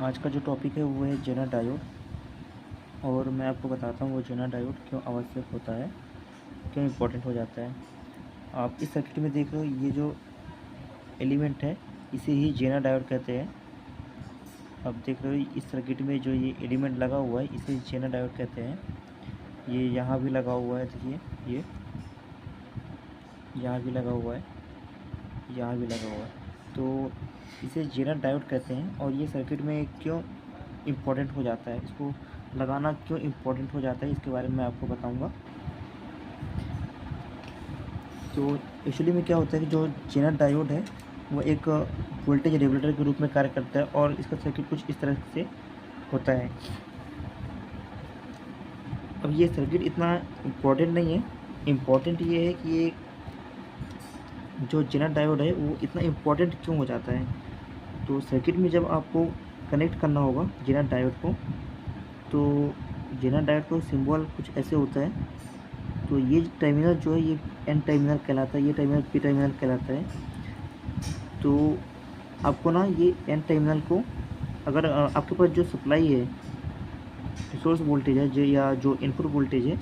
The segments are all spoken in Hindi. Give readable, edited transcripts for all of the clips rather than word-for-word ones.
आज का जो टॉपिक है वो है जेनर डायोड। और मैं आपको बताता हूँ वो जेनर डायोड क्यों आवश्यक होता है, क्यों इम्पोर्टेंट हो जाता है। आप इस सर्किट में देख रहे हो, ये जो एलिमेंट है इसे ही जेनर डायोड कहते हैं। आप देख रहे हो इस सर्किट में जो ये एलिमेंट लगा हुआ है इसे जेनर डायोड कहते हैं। ये यहाँ भी लगा हुआ है, देखिए ये यहाँ भी लगा हुआ है, यहाँ भी लगा हुआ है, तो इसे जेनर डायोड कहते हैं। और ये सर्किट में क्यों इम्पोर्टेंट हो जाता है, इसको लगाना क्यों इम्पोर्टेंट हो जाता है, इसके बारे में मैं आपको बताऊंगा। तो एक्चुअली में क्या होता है कि जो जेनर डायोड है वो एक वोल्टेज रेगुलेटर के रूप में कार्य करता है और इसका सर्किट कुछ इस तरह से होता है। अब ये सर्किट इतना इम्पोर्टेंट नहीं है, इम्पोर्टेंट ये है कि ये जो जेनर डायोड है वो इतना इम्पोर्टेंट क्यों हो जाता है। तो सर्किट में जब आपको कनेक्ट करना होगा जेनर डायोड को, तो जेनर डायोड को सिंबल कुछ ऐसे होता है। तो ये टर्मिनल जो है ये एन टर्मिनल कहलाता है, ये टर्मिनल पी टर्मिनल कहलाता है। तो आपको ना ये एन टर्मिनल को, अगर आपके पास जो सप्लाई है, सोर्स वोल्टेज है जो या जो इनपुट वोल्टेज है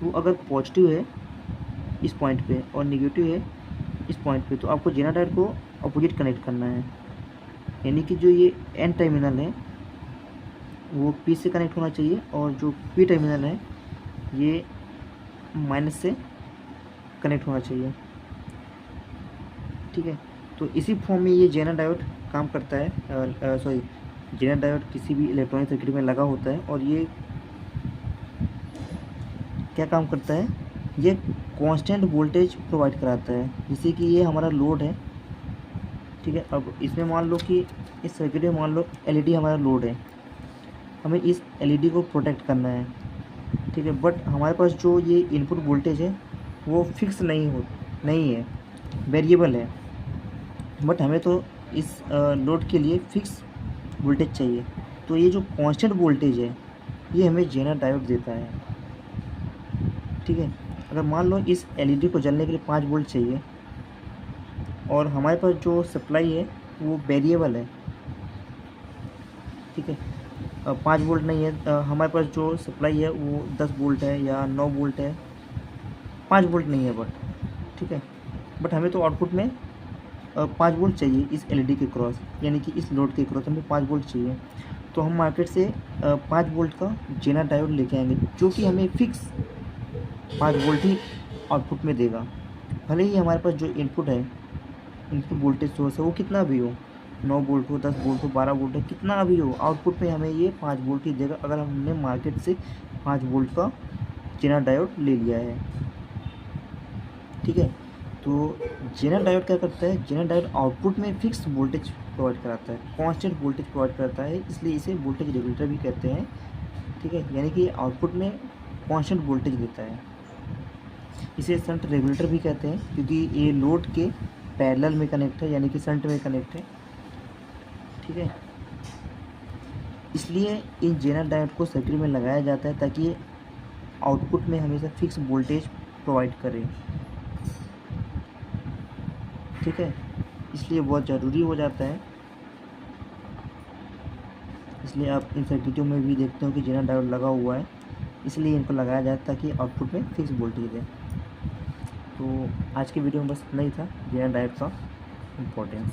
वो अगर पॉजिटिव है इस पॉइंट पे और नेगेटिव है इस पॉइंट पे, तो आपको जेनर डायोड को अपोजिट कनेक्ट करना है। यानी कि जो ये एन टर्मिनल है वो पी से कनेक्ट होना चाहिए और जो पी टर्मिनल है ये माइनस से कनेक्ट होना चाहिए। ठीक है, तो इसी फॉर्म में ये जेनर डायोड काम करता है। सॉरी, जेनर डायोड किसी भी इलेक्ट्रॉनिक सर्किट में लगा होता है और ये क्या काम करता है, ये कांस्टेंट वोल्टेज प्रोवाइड कराता है। जैसे कि ये हमारा लोड है, ठीक है। अब इसमें मान लो कि इस सर्किट में मान लो एलईडी हमारा लोड है, हमें इस एलईडी को प्रोटेक्ट करना है, ठीक है। बट हमारे पास जो ये इनपुट वोल्टेज है वो फिक्स नहीं है, वेरिएबल है। बट हमें तो इस लोड के लिए फिक्स वोल्टेज चाहिए। तो ये जो कांस्टेंट वोल्टेज है ये हमें जेनर डायोड देता है, ठीक है। अगर मान लो इस एलईडी को जलने के लिए 5 वोल्ट चाहिए और हमारे पास जो सप्लाई है वो वेरिएबल है, ठीक है। 5 वोल्ट नहीं है, हमारे पास जो सप्लाई है वो 10 वोल्ट है या 9 वोल्ट है, 5 वोल्ट नहीं है बट, ठीक है। बट हमें तो आउटपुट में 5 वोल्ट चाहिए इस एलईडी के क्रॉस, यानी कि इस लोड के क्रॉस हमें 5 वोल्ट चाहिए। तो हम मार्केट से 5 वोल्ट का जेनर डायोड लेके आएंगे जो कि हमें फिक्स 5 वोल्ट ही आउटपुट में देगा। भले ही हमारे पास जो इनपुट है, इनपुट वोल्टेज सोर्स है वो कितना भी हो, 9 वोल्ट हो, 10 वोल्ट हो, 12 वोल्ट हो, कितना भी हो, आउटपुट में हमें ये 5 वोल्ट ही देगा अगर हमने मार्केट से 5 वोल्ट का जेनर डायोड ले लिया है, ठीक है। तो जेनर डायोड क्या करता है, जेनर डायोड आउटपुट में फिक्स वोल्टेज प्रोवाइड कराता है, कांस्टेंट वोल्टेज प्रोवाइड करता है, इसलिए इसे वोल्टेज रेगुलेटर भी कहते हैं, ठीक है। यानी कि आउटपुट में कांस्टेंट वोल्टेज देता है। इसे शंट रेगुलेटर भी कहते हैं क्योंकि ये लोड के पैरेलल में कनेक्ट है, यानी कि शंट में कनेक्ट है, ठीक है। इसलिए इन जेनर डायोड को सर्किट में लगाया जाता है ताकि आउटपुट में हमेशा फिक्स वोल्टेज प्रोवाइड करे, ठीक है। इसलिए बहुत ज़रूरी हो जाता है। इसलिए आप इन सर्किटों में भी देखते हो कि जेनर डायोड लगा हुआ है, इसलिए इनको लगाया जाता है ताकि आउटपुट में फिक्स वोल्टेज दे। तो आज के वीडियो में बस इतना ही था, जेनर डायोड का इम्पोर्टेंस।